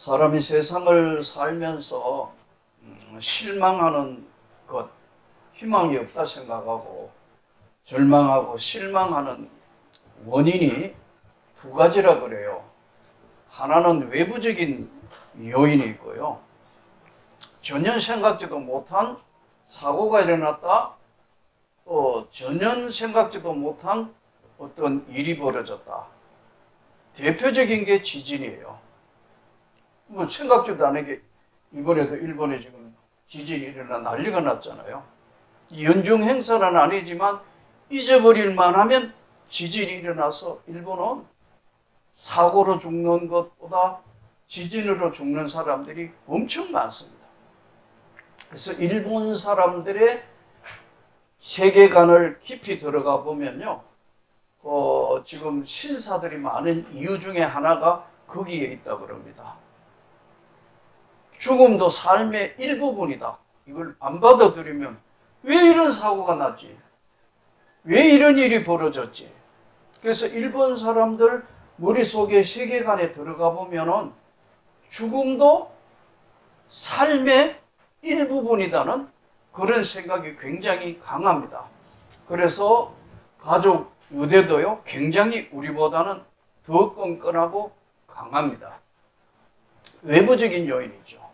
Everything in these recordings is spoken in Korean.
사람이 세상을 살면서 실망하는 것, 희망이 없다 생각하고 절망하고 실망하는 원인이 두 가지라 그래요. 하나는 외부적인 요인이 있고요. 전혀 생각지도 못한 사고가 일어났다. 또 전혀 생각지도 못한 어떤 일이 벌어졌다. 대표적인 게 지진이에요. 뭐 생각지도 않게 이번에도 일본에 지금 지진이 일어나 난리가 났잖아요. 연중 행사는 아니지만 잊어버릴 만하면 지진이 일어나서 일본은 사고로 죽는 것보다 지진으로 죽는 사람들이 엄청 많습니다. 그래서 일본 사람들의 세계관을 깊이 들어가 보면요, 지금 신사들이 많은 이유 중에 하나가 거기에 있다 그럽니다. 죽음도 삶의 일부분이다. 이걸 안 받아들이면 왜 이런 사고가 났지? 왜 이런 일이 벌어졌지? 그래서 일본 사람들 머릿속에 세계관에 들어가 보면은 죽음도 삶의 일부분이라는 그런 생각이 굉장히 강합니다. 그래서 가족 유대도요, 굉장히 우리보다는 더 끈끈하고 강합니다. 외부적인 요인이죠.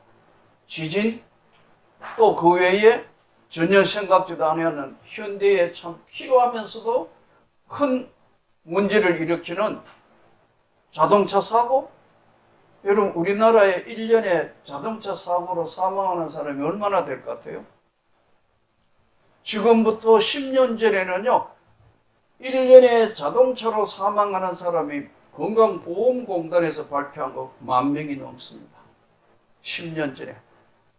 지진, 또 그 외에 전혀 생각지도 않은 현대에 참 필요하면서도 큰 문제를 일으키는 자동차 사고. 여러분, 우리나라에 1년에 자동차 사고로 사망하는 사람이 얼마나 될 것 같아요? 지금부터 10년 전에는요, 1년에 자동차로 사망하는 사람이 건강보험공단에서 발표한 거 10,000명이 넘습니다. 10년 전에.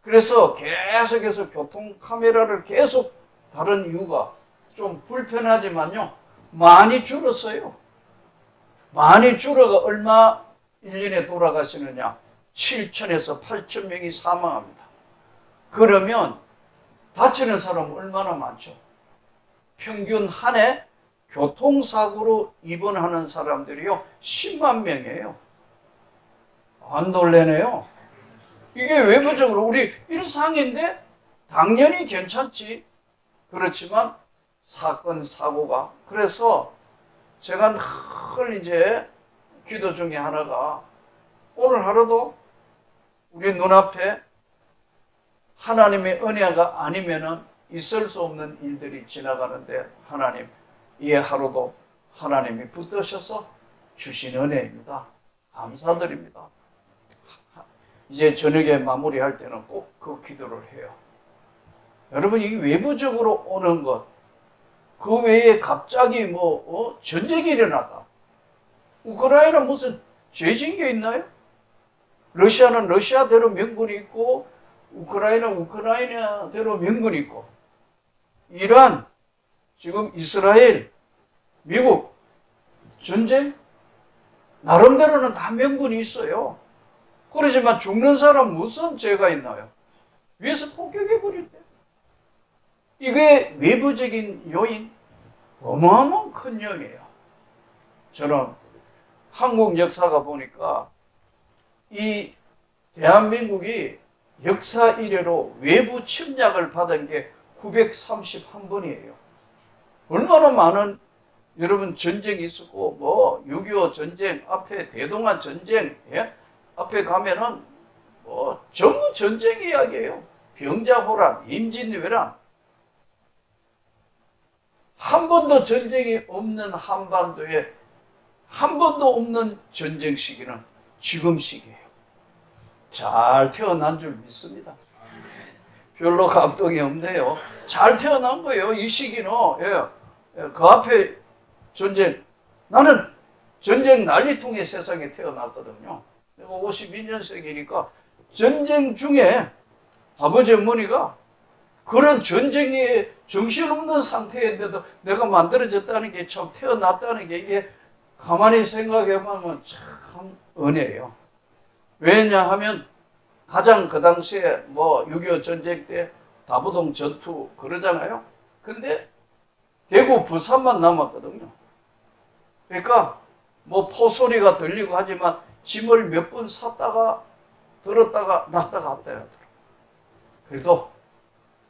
그래서 계속해서 교통카메라를 계속 다른 이유가 좀 불편하지만요, 많이 줄었어요. 많이 줄어가 얼마 1년에 돌아가시느냐? 7,000에서 8,000명이 사망합니다. 그러면 다치는 사람은 얼마나 많죠? 평균 한 해 교통사고로 입원하는 사람들이요, 10만 명이에요. 안 놀래네요. 이게 외부적으로 우리 일상인데 당연히 괜찮지. 그렇지만 사건, 사고가. 그래서 제가 늘 이제 기도 중에 하나가, 오늘 하루도 우리 눈앞에 하나님의 은혜가 아니면은 있을 수 없는 일들이 지나가는데, 하나님, 이 하루도 하나님이 붙드셔서 주신 은혜입니다. 감사드립니다. 이제 저녁에 마무리할 때는 꼭 그 기도를 해요. 여러분, 이 외부적으로 오는 것, 그 외에 갑자기 전쟁이 일어났다. 우크라이나 무슨 죄진 게 있나요? 러시아는 러시아대로 명분이 있고, 우크라이나대로 명분이 있고, 이란, 지금 이스라엘, 미국, 전쟁, 나름대로는 다 명분이 있어요. 그러지만 죽는 사람 무슨 죄가 있나요? 위에서 폭격해버릴 때. 이게 외부적인 요인, 어마어마한 큰 요인이에요. 저는 한국 역사가 보니까 이 대한민국이 역사 이래로 외부 침략을 받은 게 931번이에요. 얼마나 많은, 여러분, 전쟁이 있었고, 6.25 전쟁 앞에, 대동아 전쟁, 예? 앞에 가면은 전부 전쟁 이야기예요. 병자호란, 임진왜란. 한 번도 전쟁이 없는 한반도에 한 번도 없는 전쟁 시기는 지금 시기예요. 잘 태어난 줄 믿습니다. 별로 감동이 없네요. 잘 태어난 거예요. 이 시기는. 예. 그 앞에 전쟁. 나는 전쟁 난리통의 세상에 태어났거든요. 내가 52년생이니까 전쟁 중에 아버지 어머니가 그런 전쟁에 정신없는 상태인데도 내가 만들어졌다는 게, 참 태어났다는 게, 이게 가만히 생각해보면 참 은혜예요. 왜냐하면 가장 그 당시에 6.25 전쟁 때 다부동 전투 그러잖아요. 근데 대구, 부산만 남았거든요. 그러니까 포소리가 들리고 하지만 짐을 몇 분 샀다가 들었다가 놨다가 갔다 하더라고요. 그래도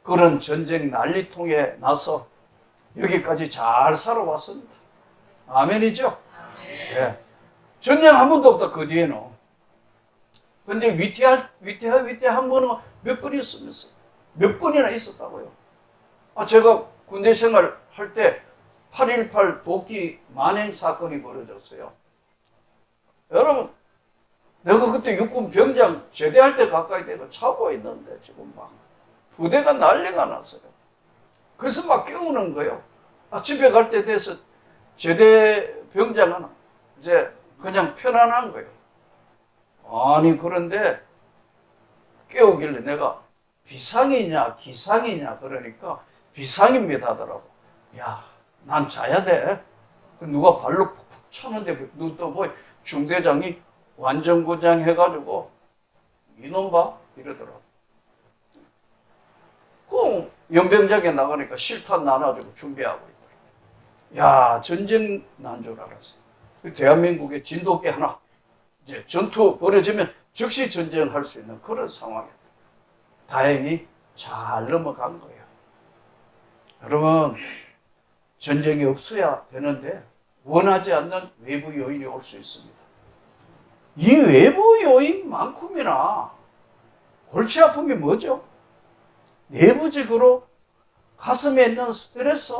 그런 전쟁 난리통에 나서 여기까지 잘 살아왔습니다. 아멘이죠? 예. 전쟁 한 번도 없다, 그 뒤에는. 근데 위태한 번은 몇 번 있으면서, 몇 번이나 있었다고요. 제가 군대 생활 할 때 8.18 복귀 만행 사건이 벌어졌어요. 여러분, 내가 그때 육군 병장 제대할 때 가까이 되고 차고 있는데 지금 막 부대가 난리가 났어요. 그래서 막 깨우는 거예요. 집에 갈 때 돼서 제대 병장은 이제 그냥 편안한 거예요. 아니, 그런데 깨우길래 내가 비상이냐 기상이냐 그러니까 비상입니다 하더라고. 야, 난 자야 돼. 누가 발로 푹푹 차는데 또 뭐 중대장이 완전구장 해가지고 이놈 봐 이러더라고. 꼭 연병장에 나가니까 실탄 나눠주고 준비하고 있더라고. 야, 전쟁 난 줄 알았어. 대한민국의 진돗개 하나 이제 전투 벌어지면 즉시 전쟁할 수 있는 그런 상황이에요. 다행히 잘 넘어간 거예요. 여러분, 전쟁이 없어야 되는데 원하지 않는 외부 요인이 올 수 있습니다. 이 외부 요인만큼이나 골치 아픈 게 뭐죠? 내부적으로 가슴에 있는 스트레스,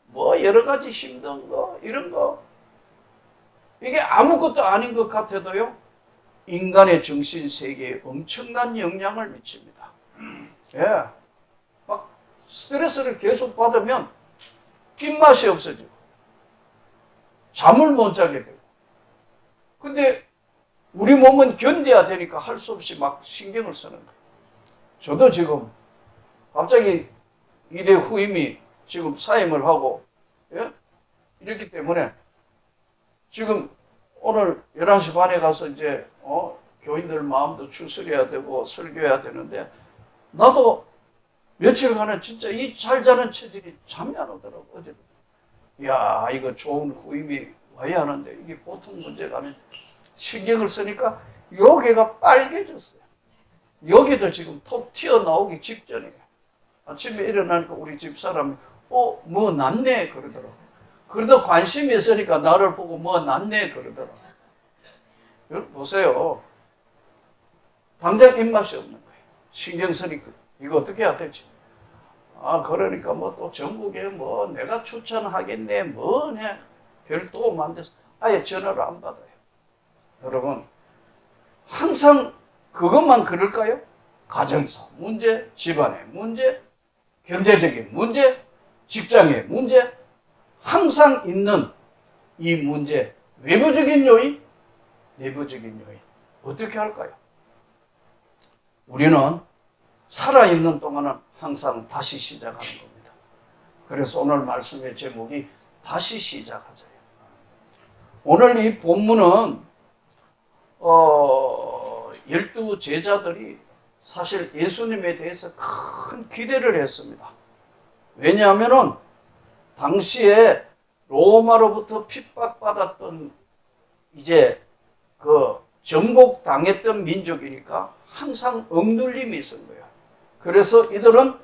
뭐 여러 가지 힘든 거, 이런 거, 이게 아무것도 아닌 것 같아도요, 인간의 정신 세계에 엄청난 영향을 미칩니다. 예. 막 스트레스를 계속 받으면 낀맛이 없어지고, 잠을 못 자게 되고. 근데 우리 몸은 견뎌야 되니까 할 수 없이 막 신경을 쓰는 거예요. 저도 지금 갑자기 일의 후임이 지금 사임을 하고, 예? 이렇기 때문에 지금 오늘 11시 반에 가서 이제, 교인들 마음도 추스려야 되고 설교해야 되는데, 나도 며칠간은 진짜 이 잘 자는 체질이 잠이 안 오더라고, 어제도. 이야, 이거 좋은 후임이 와야 하는데, 이게 보통 문제가 아닌 신경을 쓰니까 여기가 빨개졌어요. 여기도 지금 톡 튀어나오기 직전이에요. 아침에 일어나니까 우리 집사람이 뭐 났네 그러더라고. 그래도 관심이 있으니까 나를 보고 뭐 났네 그러더라고. 여러분 보세요. 당장 입맛이 없는 거예요. 신경 쓰니까 이거 어떻게 해야 되지? 그러니까 뭐 또 전국에 뭐 내가 추천하겠네 뭐네 별도 만들어서 아예 전화를 안 받아요. 여러분, 항상 그것만 그럴까요? 가정사 문제, 집안의 문제, 경제적인 문제, 직장의 문제, 항상 있는 이 문제, 외부적인 요인, 내부적인 요인, 어떻게 할까요? 우리는 살아있는 동안은 항상 다시 시작하는 겁니다. 그래서 오늘 말씀의 제목이 다시 시작하자예요. 오늘 이 본문은 12 제자들이 사실 예수님에 대해서 큰 기대를 했습니다. 왜냐하면은 당시에 로마로부터 핍박받았던 이제 그 정복당했던 민족이니까 항상 억눌림이 있은 거예요. 그래서 이들은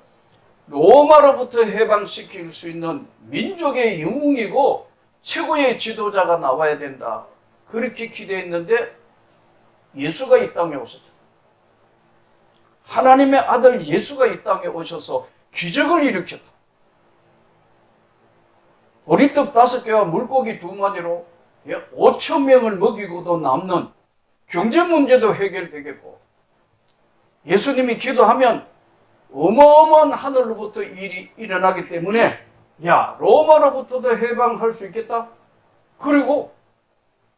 로마로부터 해방시킬 수 있는 민족의 영웅이고 최고의 지도자가 나와야 된다. 그렇게 기대했는데 예수가 이 땅에 오셨죠. 하나님의 아들 예수가 이 땅에 오셔서 기적을 일으켰다. 보리떡 5개와 물고기 2마리로 5천 명을 먹이고도 남는 경제 문제도 해결되겠고, 예수님이 기도하면 어마어마한 하늘로부터 일이 일어나기 때문에 로마로부터도 해방할 수 있겠다. 그리고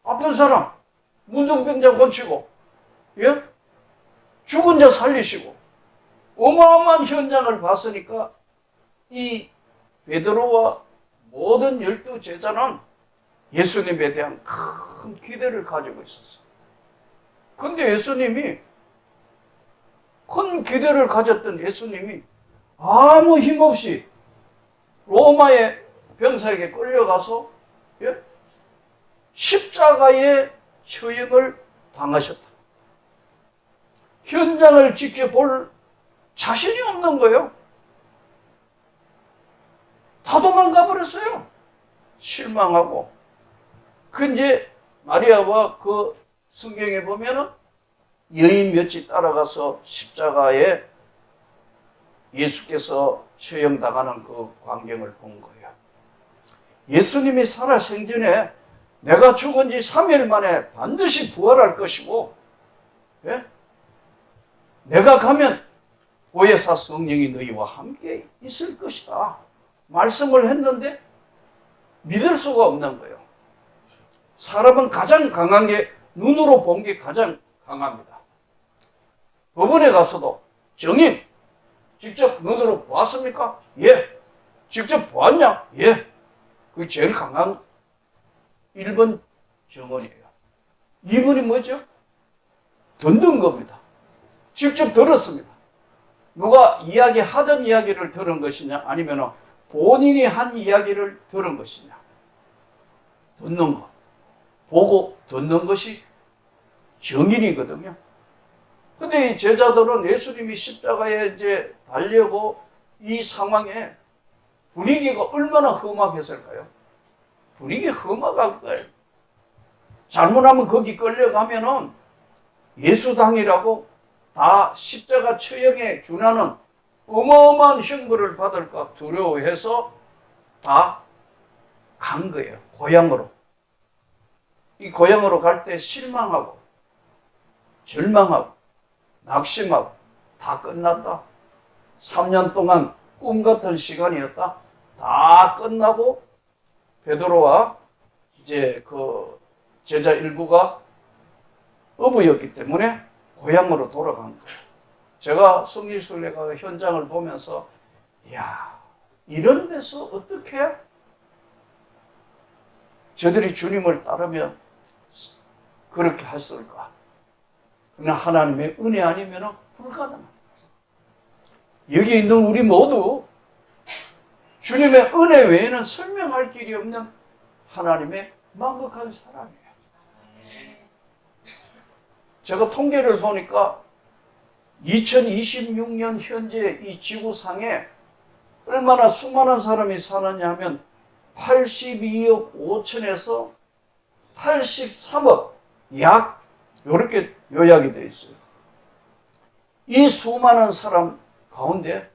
아픈 사람 문둥병자 고치고, 죽은 자 살리시고, 어마어마한 현장을 봤으니까 이 베드로와 모든 12 제자는 예수님에 대한 큰 기대를 가지고 있었어요. 근데 예수님이, 큰 기대를 가졌던 예수님이 아무 힘없이 로마의 병사에게 끌려가서 십자가의 처형을 당하셨다. 현장을 지켜볼 자신이 없는 거예요. 다 도망가 버렸어요. 실망하고. 그 이제 마리아와 그 성경에 보면은 여인 몇이 따라가서 십자가에 예수께서 처형당하는 그 광경을 본 거예요. 예수님이 살아 생전에 내가 죽은 지 3일 만에 반드시 부활할 것이고, 예? 내가 가면 보혜사 성령이 너희와 함께 있을 것이다. 말씀을 했는데 믿을 수가 없는 거예요. 사람은 가장 강한 게 눈으로 본 게 가장 강합니다. 법원에 가서도 증인 직접 눈으로 보았습니까? 예. 직접 보았냐? 예. 그게 제일 강한 1번 증언이에요. 2번이 뭐죠? 듣는 겁니다. 직접 들었습니다. 누가 이야기하던 이야기를 들은 것이냐, 아니면 본인이 한 이야기를 들은 것이냐. 듣는 것. 보고 듣는 것이 정인이거든요. 근데 이 제자들은 예수님이 십자가에 이제 달려고 이 상황에 분위기가 얼마나 험악했을까요? 분위기 험악한 거예요. 잘못하면 거기 끌려가면은 예수당이라고 다 십자가 처형에 준하는 어마어마한 형벌을 받을까 두려워해서 다 간 거예요. 고향으로. 이 고향으로 갈 때 실망하고 절망하고 낙심하고 다 끝났다. 3년 동안 꿈 같은 시간이었다. 다 끝나고 베드로와 이제 그 제자 일부가 어부였기 때문에 고향으로 돌아간 거예요. 제가 성지순례가 현장을 보면서 이야, 이런 데서 어떻게 저들이 주님을 따르며 그렇게 했을까? 그러나 하나님의 은혜 아니면 불가능합니다. 여기 있는 우리 모두 주님의 은혜 외에는 설명할 길이 없는 하나님의 만극한 사랑이에요. 제가 통계를 보니까 2026년 현재 이 지구상에 얼마나 수많은 사람이 사느냐 하면 82억 5천에서 83억 약 이렇게 요약이 되어 있어요. 이 수많은 사람 가운데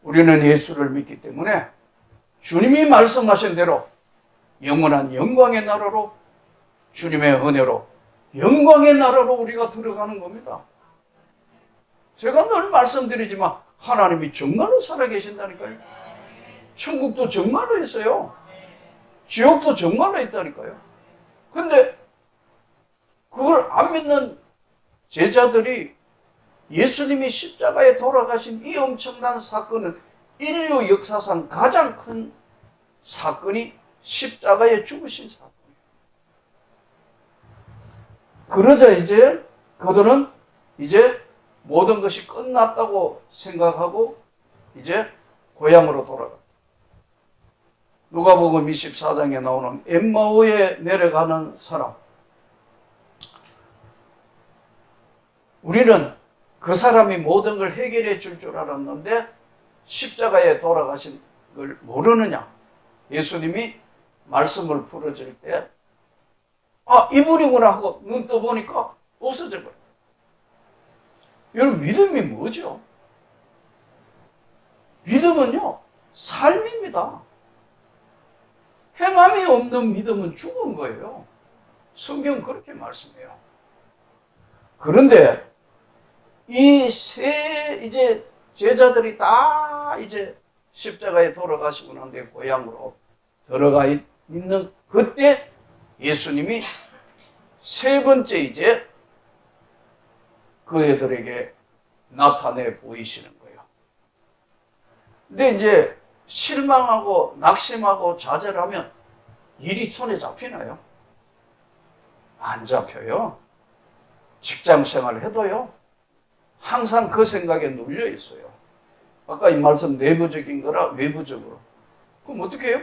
우리는 예수를 믿기 때문에 주님이 말씀하신 대로 영원한 영광의 나라로, 주님의 은혜로 영광의 나라로 우리가 들어가는 겁니다. 제가 늘 말씀드리지만 하나님이 정말로 살아계신다니까요. 천국도 정말로 있어요. 지옥도 정말로 있다니까요. 근데 그걸 안 믿는 제자들이 예수님이 십자가에 돌아가신 이 엄청난 사건은 인류 역사상 가장 큰 사건이 십자가에 죽으신 사건이에요. 그러자 이제 그들은 이제 모든 것이 끝났다고 생각하고 이제 고향으로 돌아가. 누가복음 24장에 나오는 엠마오에 내려가는 사람. 우리는 그 사람이 모든 걸 해결해 줄 줄 알았는데 십자가에 돌아가신 걸 모르느냐? 예수님이 말씀을 풀어줄 때 아, 이분이구나 하고 눈 떠보니까 없어져 버려요. 여러분, 믿음이 뭐죠? 믿음은요, 삶입니다. 행함이 없는 믿음은 죽은 거예요. 성경 그렇게 말씀해요. 그런데 이제 제자들이 다 이제 십자가에 돌아가시고 난 뒤에 고향으로 들어가 있는 그때 예수님이 세 번째 이제 그 애들에게 나타내 보이시는 거예요. 근데 이제 실망하고 낙심하고 좌절하면 일이 손에 잡히나요? 안 잡혀요. 직장 생활을 해도요. 항상 그 생각에 눌려 있어요. 아까 이 말씀 내부적인 거라 외부적으로. 그럼 어떻게 해요?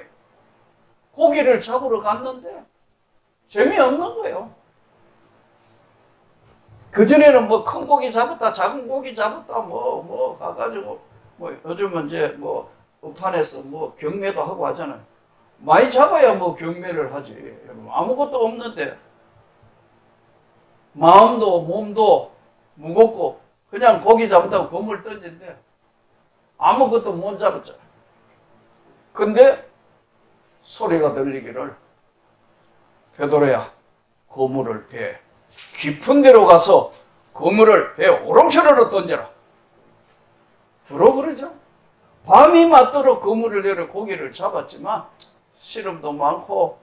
고기를 잡으러 갔는데 재미없는 거예요. 그전에는 뭐 큰 고기 잡았다, 작은 고기 잡았다, 가가지고, 요즘은 이제 up판에서 경매도 하고 하잖아요. 많이 잡아야 경매를 하지. 아무것도 없는데, 마음도 몸도 무겁고, 그냥 고기 잡는다고 그물 던진데, 아무것도 못 잡았잖아요. 근데, 소리가 들리기를, 베드로야, 그물을 배 깊은 데로 가서 그물을 배 오른편으로 던져라. 그러죠. 밤이 맞도록 그물을 내려 고기를 잡았지만 시름도 많고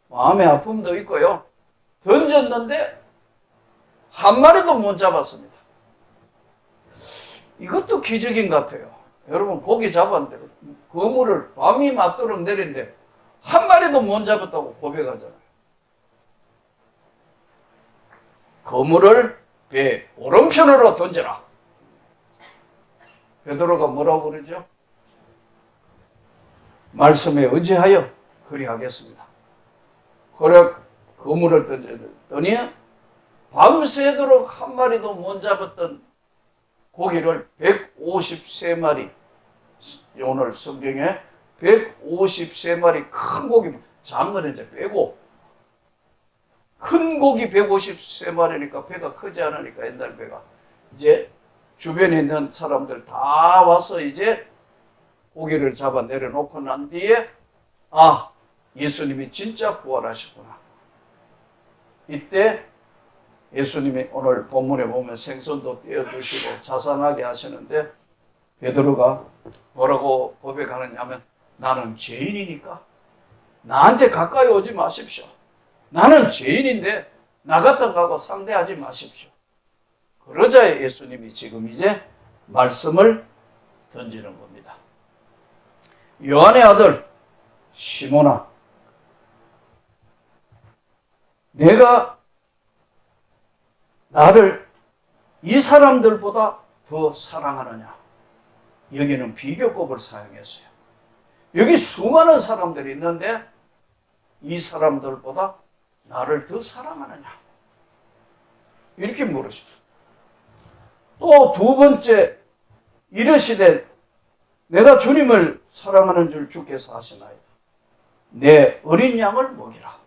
마음의 아픔도 있고요. 던졌는데 한 마리도 못 잡았습니다. 이것도 기적인 것 같아요. 여러분 고기 잡았는데 그물을 밤이 맞도록 내린데 한 마리도 못 잡았다고 고백하잖아요. 그물을 배 오른편으로 던져라. 베드로가 뭐라고 그러죠? 말씀에 의지하여 그리하겠습니다. 그래 그물을 던졌더니 밤새도록 한 마리도 못 잡았던 고기를 153마리, 오늘 성경에 153마리 큰 고기, 작은 거는 이제 빼고 큰 고기 153마리니까 배가 크지 않으니까 옛날 배가 이제 주변에 있는 사람들 다 와서 이제 고기를 잡아 내려놓고 난 뒤에 예수님이 진짜 부활하셨구나. 이때 예수님이 오늘 본문에 보면 생선도 떼어주시고 자상하게 하시는데 베드로가 뭐라고 고백하느냐 하면 나는 죄인이니까 나한테 가까이 오지 마십시오. 나는 죄인인데 나 같은 거하고 상대하지 마십시오. 그러자 예수님이 지금 이제 말씀을 던지는 겁니다. 요한의 아들 시몬아, 내가 나를 이 사람들보다 더 사랑하느냐? 여기는 비교급을 사용했어요. 여기 수많은 사람들이 있는데 이 사람들보다 나를 더 사랑하느냐? 이렇게 물으십니다. 또 두 번째 이르시되 내가 주님을 사랑하는 줄 주께서 하시나이다. 내 어린 양을 먹이라.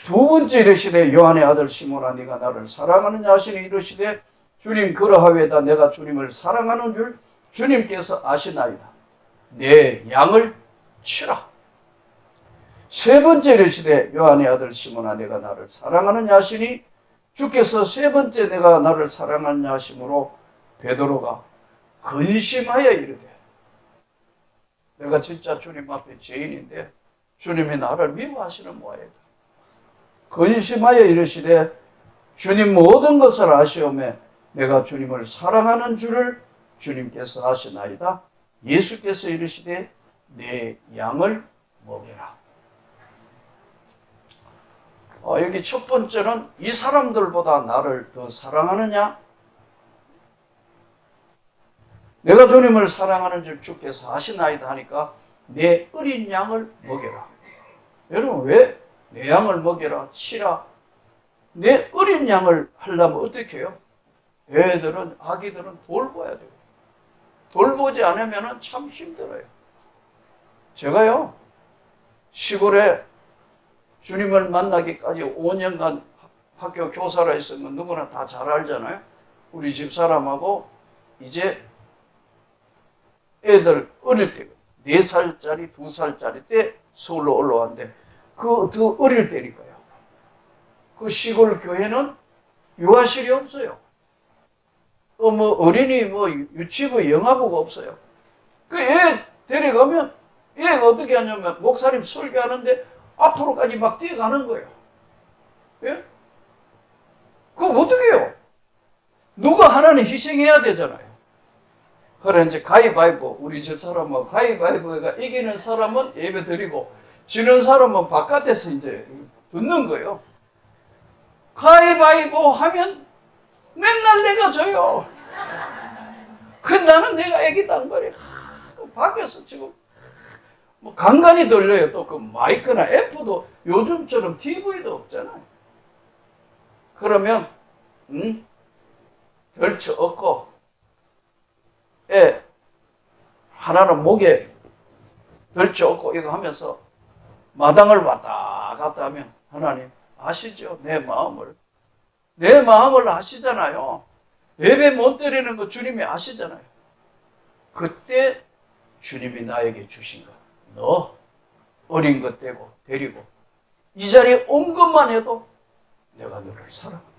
두 번째 이르시되 요한의 아들 시몬아 네가 나를 사랑하느냐 하시니 이르시되 주님 그러하외다 내가 주님을 사랑하는 줄 주님께서 아시나이다. 내 양을 치라. 세 번째 이르시되 요한의 아들 시몬아 내가 나를 사랑하느냐 하시니 주께서 세 번째 내가 나를 사랑하느냐 하심으로 베드로가 근심하여 이르되 내가 진짜 주님 앞에 죄인인데 주님이 나를 미워하시는 모양이다. 근심하여 이르시되 주님 모든 것을 아시오매 내가 주님을 사랑하는 줄을 주님께서 아시나이다. 예수께서 이르시되 내 양을 먹여라. 여기 첫 번째는 이 사람들보다 나를 더 사랑하느냐? 내가 주님을 사랑하는 줄 주께서 아시나이다 하니까 내 어린 양을 먹여라. 여러분 왜 내 양을 먹여라, 치라? 내 어린 양을 하려면 어떻게 해요? 애들은, 아기들은 돌봐야 돼요. 돌보지 않으면 참 힘들어요. 제가요, 시골에 주님을 만나기까지 5년간 학교 교사로 했던 건 누구나 다 잘 알잖아요. 우리 집사람하고 이제 애들 어릴 때, 4살짜리, 2살짜리 때 서울로 올라왔는데 그 어릴 때니까요. 그 시골 교회는 유아실이 없어요. 또 어린이 유치부, 영아부가 없어요. 그 애 데려가면 얘가 어떻게 하냐면 목사님 설교하는데 앞으로까지 막 뛰어가는 거예요. 예? 그거 어떻게 해요? 누가 하나는 희생해야 되잖아요. 그래 이제 가위바위보, 우리 저 사람은 가위바위보가 이기는 사람은 예배 드리고 지는 사람은 바깥에서 이제 듣는 거예요. 가위바위보 하면 맨날 내가 져요. 나는 내가 애기 단거리 밖에서 지금 간간히 들려요. 또 그 마이크나 앰프도 요즘처럼 TV도 없잖아요. 그러면 응? 덜쳐 얻고, 예, 하나는 목에 덜쳐 얻고 이거 하면서 마당을 왔다 갔다 하면 하나님 아시죠? 내 마음을 아시잖아요. 예배 못 드리는 거 주님이 아시잖아요. 그때 주님이 나에게 주신 거, 너 어린 것 되고 데리고 이 자리에 온 것만 해도 내가 너를 사랑한다.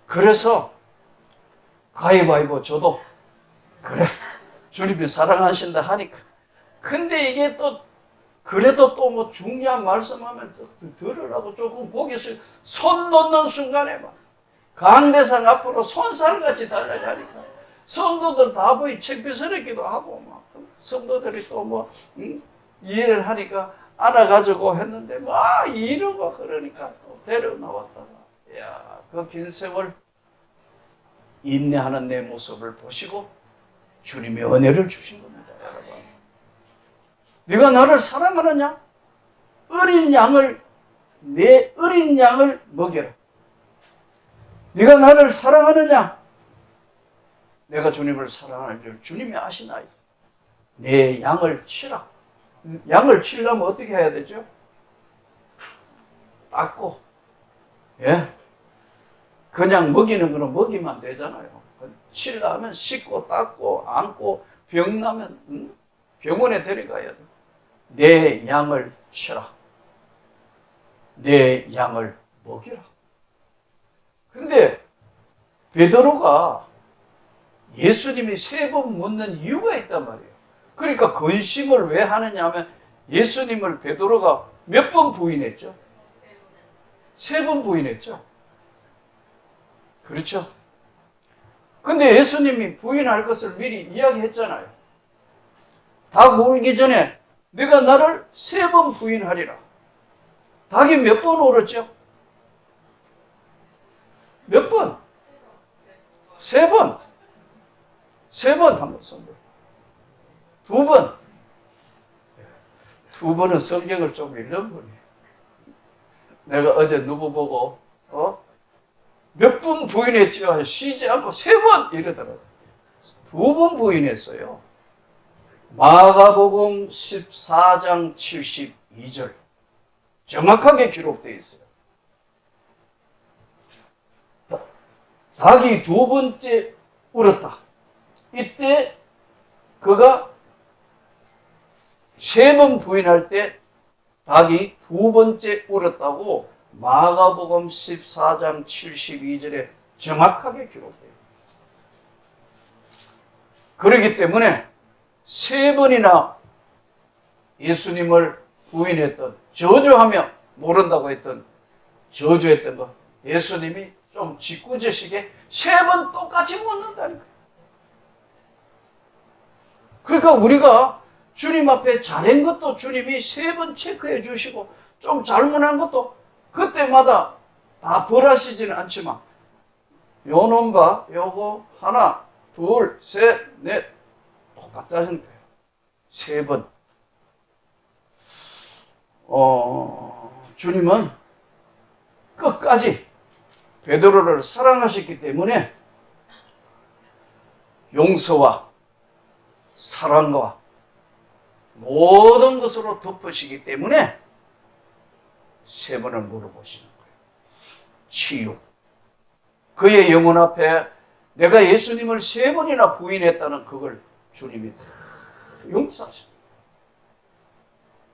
그래서 가위바위보 저도 그래 주님이 사랑하신다 하니까. 근데 이게 또 그래도 또 뭐 중요한 말씀하면 또 들으라고 조금 거기서 손 놓는 순간에 막 강대상 앞으로 손살같이 달려가니까 성도들 다 보이 창피스럽기도 하고 막 성도들이 또 뭐 이해를 하니까 안아가지고 했는데 막 이러고 그러니까 또 데려 나왔다가 야, 그 긴 세월 인내하는 내 모습을 보시고 주님의 은혜를 주신 겁니다, 여러분. 네가 나를 사랑하느냐? 내 어린 양을 먹여라. 네가 나를 사랑하느냐? 내가 주님을 사랑하는 줄 주님이 아시나이다. 내 양을 치라. 양을 치려면 어떻게 해야 되죠? 닦고, 예? 그냥 먹이는 거는 먹이면 안 되잖아요. 치려면 씻고 닦고 안고 병 나면 병원에 데려가야 돼. 내 양을 치라. 내 양을 먹이라. 근데 베드로가 예수님이 3번 묻는 이유가 있단 말이에요. 그러니까 근심을 왜 하느냐 하면 예수님을 베드로가 몇 번 부인했죠? 3번 부인했죠. 그렇죠? 근데 예수님이 부인할 것을 미리 이야기했잖아요. 닭 울기 전에 내가 나를 3번 부인하리라. 닭이 몇 번 울었죠? 몇 번? 3번. 3번 한번 선물. 2번. 2번은 성경을 좀 읽는 분이. 내가 어제 누구 보고 몇 번 부인했죠? 쉬지 않고 3번 이러더라고요. 2번 부인했어요. 마가복음 14장 72절 정확하게 기록되어 있어요. 닭이 2번째 울었다. 이때 그가 3번 부인할 때 닭이 2번째 울었다고 마가복음 14장 72절에 정확하게 기록돼요. 그렇기 때문에 3번이나 예수님을 부인했던, 저주하며 모른다고 했던, 저주했던 거 예수님이 좀 짓궂으시게 3번 똑같이 묻는다니까요. 그러니까 우리가 주님 앞에 잘한 것도 주님이 3번 체크해 주시고 좀 잘못한 것도 그때마다 다 벌하시지는 않지만 요놈 봐, 요거 하나, 둘, 셋, 넷 똑같다는 거예요. 3번. 주님은 끝까지 베드로를 사랑하셨기 때문에 용서와 사랑과 모든 것으로 덮으시기 때문에 3번을 물어보시는 거예요. 치유. 그의 영혼 앞에 내가 예수님을 3번이나 부인했다는 그걸 주님이 다 용서하십니다.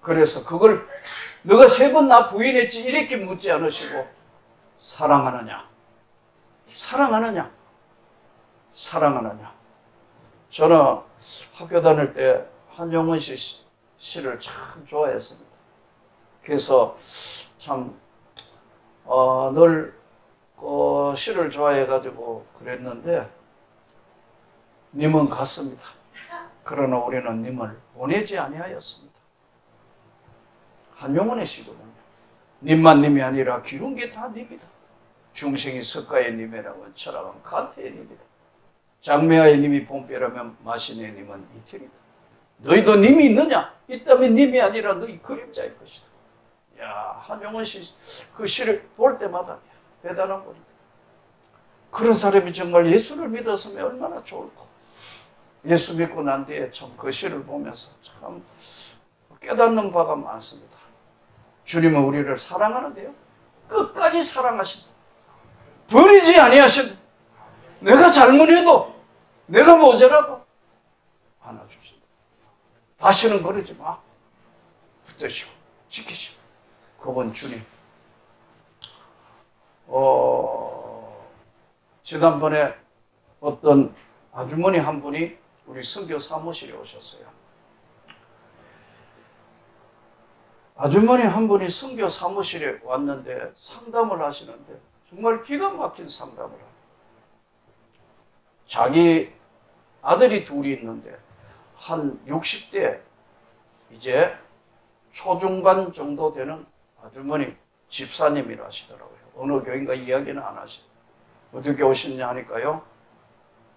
그래서 그걸 너가 3번 나 부인했지 이렇게 묻지 않으시고 사랑하느냐? 사랑하느냐? 사랑하느냐? 저는 학교 다닐 때 한용운 씨 시를 참 좋아했습니다. 그래서 참 늘 시를 좋아해가지고 그랬는데 님은 갔습니다. 그러나 우리는 님을 보내지 아니하였습니다. 한용운의 시거든요. 님만 님이 아니라 기른 게 다 님이다. 중생이 석가의 님이라면 철학은 간태의 님이다. 장매하의 님이 봄비라면 마신의 님은 이틀이다. 너희도 님이 있느냐? 있다면 님이 아니라 너희 그림자일 것이다. 야, 한용운 씨 그 시를 볼 때마다 대단한 분이다. 그런 사람이 정말 예수를 믿었으면 얼마나 좋을까. 예수 믿고 난 뒤에 참 그 시를 보면서 참 깨닫는 바가 많습니다. 주님은 우리를 사랑하는데요, 끝까지 사랑하신다. 버리지 아니하신다. 내가 잘못해도, 내가 모자라도 안아주신다. 다시는 버리지 마. 붙드시고 지키시고. 그분 주님. 지난번에 어떤 아주머니 한 분이 우리 선교 사무실에 오셨어요. 아주머니 한 분이 선교 사무실에 왔는데 상담을 하시는데 정말 기가 막힌 상담을 합니다. 자기 아들이 둘이 있는데 한 60대 이제 초중반 정도 되는 아주머니 집사님이라 하시더라고요. 어느 교인가 이야기는 안 하시고. 어떻게 오셨냐 하니까요,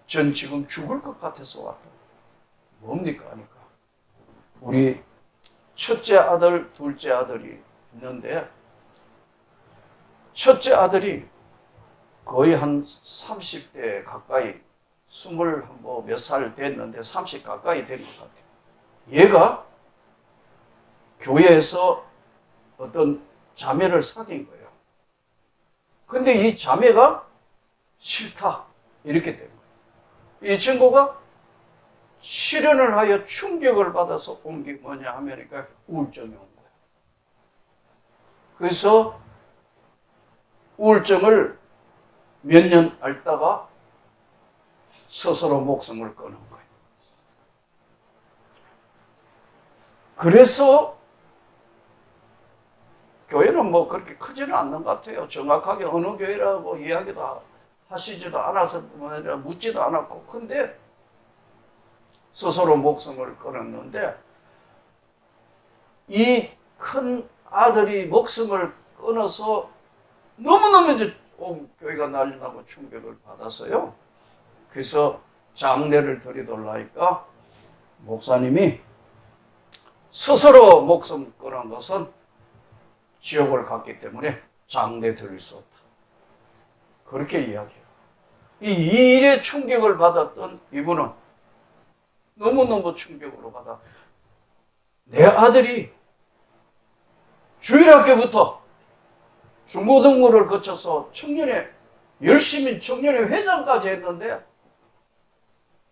전 지금 죽을 것 같아서 왔다. 뭡니까 하니까, 우리 첫째 아들, 둘째 아들이 있는데 첫째 아들이 거의 한 30대 가까이, 20몇 살 됐는데 30 가까이 된 것 같아요. 얘가 교회에서 어떤 자매를 사귄 거예요. 근데 이 자매가 싫다 이렇게 된 거예요. 이 친구가 실현을 하여 충격을 받아서 온 게 뭐냐 하면니까 우울증이 온 거예요. 그래서 우울증을 몇 년 앓다가 스스로 목숨을 끊은 거예요. 그래서 교회는 뭐 그렇게 크지는 않는 것 같아요. 정확하게 어느 교회라고 이야기도 하시지도 않아서 묻지도 않았고, 근데 스스로 목숨을 끊었는데 이 큰 아들이 목숨을 끊어서 너무너무 이제 온 교회가 난리 나고 충격을 받았어요. 그래서 장례를 드리돌라니까 목사님이 스스로 목숨 끊은 것은 지옥을 갔기 때문에 장례 드릴 수 없다. 그렇게 이야기해요. 이 일에 충격을 받았던 이분은 너무너무 충격으로 받아. 내 아들이 주일학교부터 중고등부를 거쳐서 열심히 청년회 회장까지 했는데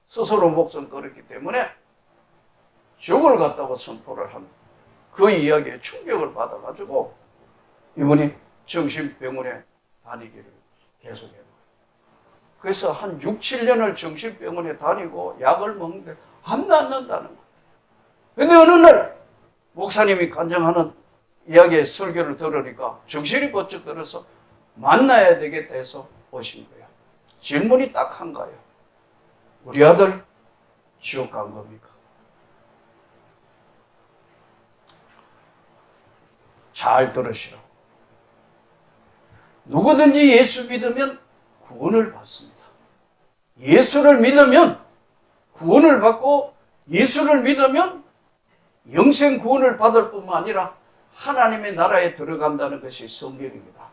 스스로 목숨 끊었기 때문에 지옥을 갔다고 선포를 한 그 이야기에 충격을 받아가지고 이분이 정신병원에 다니기를 계속해요. 그래서 한 6, 7년을 정신병원에 다니고 약을 먹는데 안 낫는다는 거예요. 근데 어느 날 목사님이 간증하는 이야기의 설교를 들으니까 정신이 번쩍 들어서 만나야 되겠다 해서 오신 거예요. 질문이 딱 한 거예요. 우리 아들 지옥 간 겁니까? 잘 들으시라고. 누구든지 예수 믿으면 구원을 받습니다. 예수를 믿으면 구원을 받고, 예수를 믿으면 영생 구원을 받을 뿐만 아니라 하나님의 나라에 들어간다는 것이 성경입니다.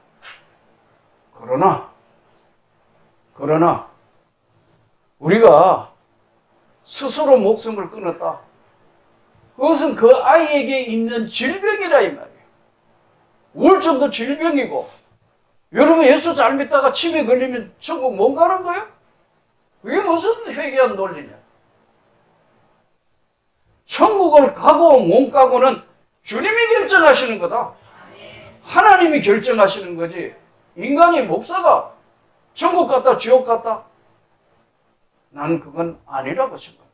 그러나 우리가 스스로 목숨을 끊었다. 그것은 그 아이에게 있는 질병이라 이 말이에요. 우울증도 질병이고, 여러분 예수 잘 믿다가 치매 걸리면 천국 못 가는 거예요? 그게 무슨 회개한 논리냐? 천국을 가고 못 가고는 주님이 결정하시는 거다. 하나님이 결정하시는 거지. 인간이 목사가 천국 갔다 지옥 갔다? 난 그건 아니라고 생각합니다.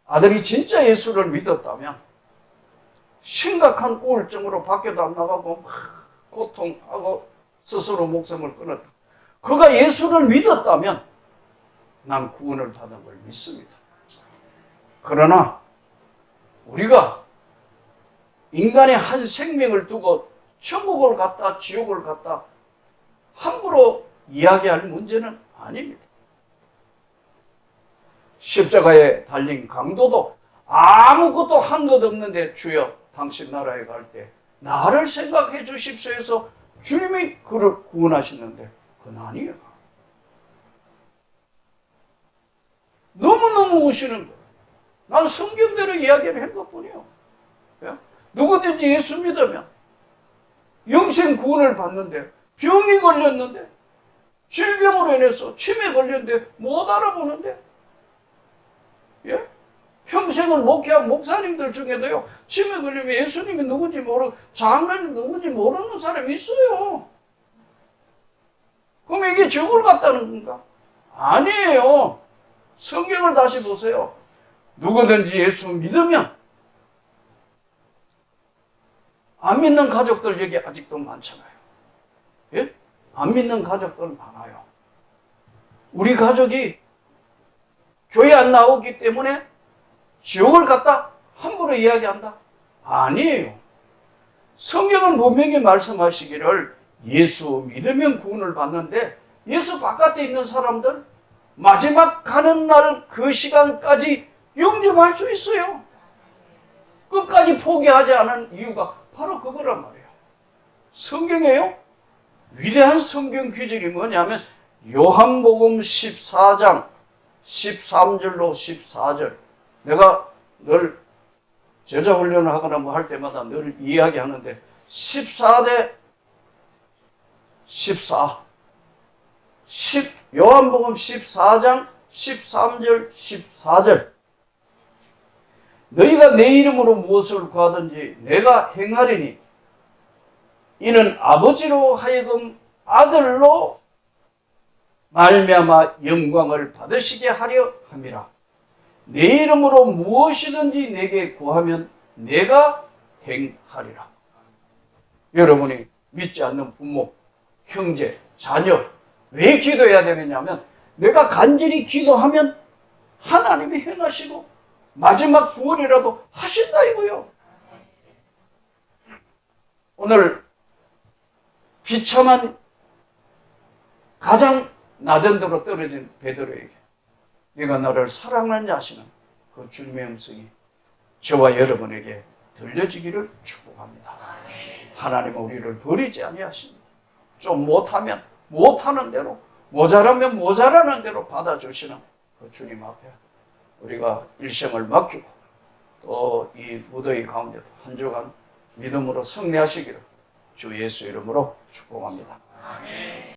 아들이 진짜 예수를 믿었다면 심각한 우울증으로 밖에도 안 나가고 막 고통하고 스스로 목숨을 끊었다. 그가 예수를 믿었다면 난 구원을 받은 걸 믿습니다. 그러나 우리가 인간의 한 생명을 두고 천국을 갔다 지옥을 갔다 함부로 이야기할 문제는 아닙니다. 십자가에 달린 강도도 아무것도 한 것 없는데 주여 당신 나라에 갈 때 나를 생각해 주십시오 해서 주님이 그를 구원하시는데 그건 아니에요. 너무너무 오시는 거예요. 난 성경대로 이야기를 한 것뿐이에요. 누구든지 예수 믿으면 영생 구원을 받는데, 병이 걸렸는데, 질병으로 인해서 치매 걸렸는데 못 알아보는데, 예? 평생을 목회한 목사님들 중에도요, 치매 걸리면 예수님이 누군지 모르고 장로님이 누군지 모르는 사람이 있어요. 그럼 이게 저걸 같다는 건가? 아니에요. 성경을 다시 보세요. 누구든지 예수 믿으면, 안 믿는 가족들 여기 아직도 많잖아요. 예? 안 믿는 가족들 많아요. 우리 가족이 교회 안 나오기 때문에 지옥을 갔다? 함부로 이야기한다? 아니에요. 성경은 분명히 말씀하시기를 예수 믿으면 구원을 받는데, 예수 바깥에 있는 사람들 마지막 가는 날 그 시간까지 영접할 수 있어요. 끝까지 포기하지 않은 이유가 바로 그거란 말이에요. 성경에요, 위대한 성경 기준이 뭐냐면 요한복음 14장 13절로 14절. 내가 늘 제자 훈련을 하거나 뭐 할 때마다 늘 이야기하는데 14대 14 요한복음 14장 13절 14절. 너희가 내 이름으로 무엇을 구하든지 내가 행하리니 이는 아버지로 하여금 아들로 말미암아 영광을 받으시게 하려 함이라. 내 이름으로 무엇이든지 내게 구하면 내가 행하리라. 여러분이 믿지 않는 부모, 형제, 자녀 왜 기도해야 되느냐면 내가 간절히 기도하면 하나님이 행하시고 마지막 구원이라도 하신다 이거요. 오늘 비참한 가장 낮은 데로 떨어진 베드로에게 네가 나를 사랑하느냐 하시는 그 주님의 음성이 저와 여러분에게 들려지기를 축복합니다. 하나님은 우리를 버리지 아니하십니다. 좀 못하면 못하는 대로, 모자라면 모자라는 대로 받아주시는 그 주님 앞에 우리가 일생을 맡기고 또 이 무더위 가운데도 한 주간 믿음으로 승리하시기를 주 예수 이름으로 축복합니다. 아멘.